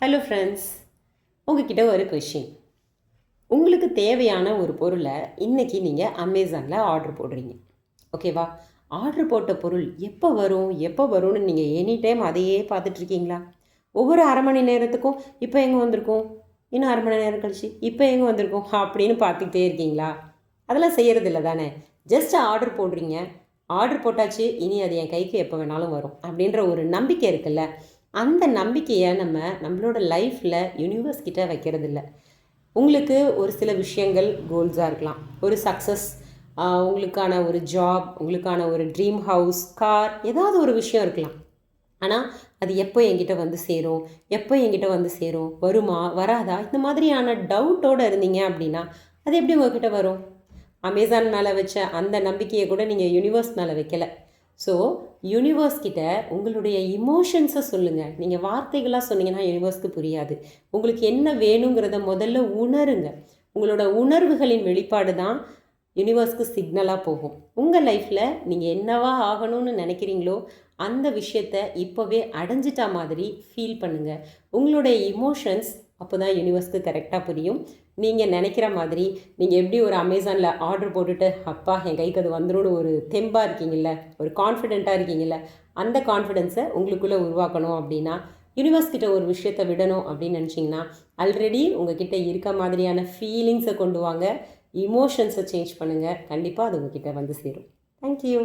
Hello friends, உங்ககிட்ட ஒரு question. உங்களுக்கு தேவையான ஒரு பொருளை இன்றைக்கி நீங்கள் அமேசானில் ஆர்டர் போடுறீங்க. ஓகேவா? ஆர்டர் போட்ட பொருள் எப்போ வரும்னு நீங்கள் எனி டைம் அதையே பார்த்துட்ருக்கீங்களா? ஒவ்வொரு அரை மணி நேரத்துக்கும் இப்போ எங்கே வந்திருக்கோம், இன்னும் அரை மணி நேரம் கழிச்சு இப்போ எங்கே வந்திருக்கோம் அப்படின்னு பார்த்துக்கிட்டே இருக்கீங்களா? அதெல்லாம் செய்கிறதில்ல தானே. ஜஸ்ட் ஆர்டர் போடுறீங்க, ஆர்டர் போட்டாச்சு, இனி அது என் கைக்கு எப்போ வேணாலும் வரும் அப்படின்ற ஒரு நம்பிக்கை இருக்குல்ல. அந்த நம்பிக்கையை நம்மளோட லைஃப்பில் யூனிவர்ஸ் கிட்ட வைக்கிறது இல்லை. உங்களுக்கு ஒரு சில விஷயங்கள் கோல்ஸாக இருக்கலாம், ஒரு சக்ஸஸ், உங்களுக்கான ஒரு ஜாப், உங்களுக்கான ஒரு ட்ரீம் ஹவுஸ், கார், ஏதாவது ஒரு விஷயம் இருக்கலாம். ஆனால் அது எப்போ என்கிட்ட வந்து சேரும், வருமா வராதா, இந்த மாதிரியான டவுட்டோடு இருந்தீங்க அப்படின்னா அது எப்படி உங்ககிட்ட வரும்? அமேசான் மேலே வச்ச அந்த நம்பிக்கையை கூட நீங்கள் யூனிவர்ஸ் மேலே வைக்கலை. ஸோ யூனிவர்ஸ் கிட்ட உங்களுடைய இமோஷன்ஸை சொல்லுங்கள். நீங்கள் வார்த்தைகளாக சொன்னீங்கன்னா யூனிவர்ஸ்க்கு புரியாது. உங்களுக்கு என்ன வேணுங்கிறத முதல்ல உணருங்க. உங்களோட உணர்வுகளின் வெளிப்பாடு தான் யூனிவர்ஸ்க்கு சிக்னலாக போகும். உங்கள் லைஃப்பில் நீங்கள் என்னவா ஆகணும்னு நினைக்கிறீங்களோ அந்த விஷயத்தை இப்போவே அடைஞ்சிட்டா மாதிரி ஃபீல் பண்ணுங்கள். உங்களுடைய இமோஷன்ஸ் அப்போ தான் யூனிவர்ஸ்க்கு கரெக்டாக புரியும். நீங்கள் நினைக்கிற மாதிரி நீங்கள் எப்படி ஒரு அமேசானில் ஆர்டர் போட்டுட்டு அப்பா என் கைக்கு அது வந்துடும் ஒரு தெம்பாக இருக்கீங்கள்ல, ஒரு கான்ஃபிடெண்ட்டாக இருக்கீங்கள்ல, அந்த கான்ஃபிடென்ஸை உங்களுக்குள்ளே உருவாக்கணும் அப்படின்னா யூனிவர்ஸ் கிட்ட ஒரு விஷயத்தை விடணும் அப்படின்னு நினச்சிங்கன்னா ஆல்ரெடி உங்ககிட்ட இருக்க மாதிரியான ஃபீலிங்ஸை கொண்டு வாங்க, இமோஷன்ஸை சேஞ்ச் பண்ணுங்கள். கண்டிப்பாக அது உங்ககிட்ட வந்து சேரும். தேங்க்யூ.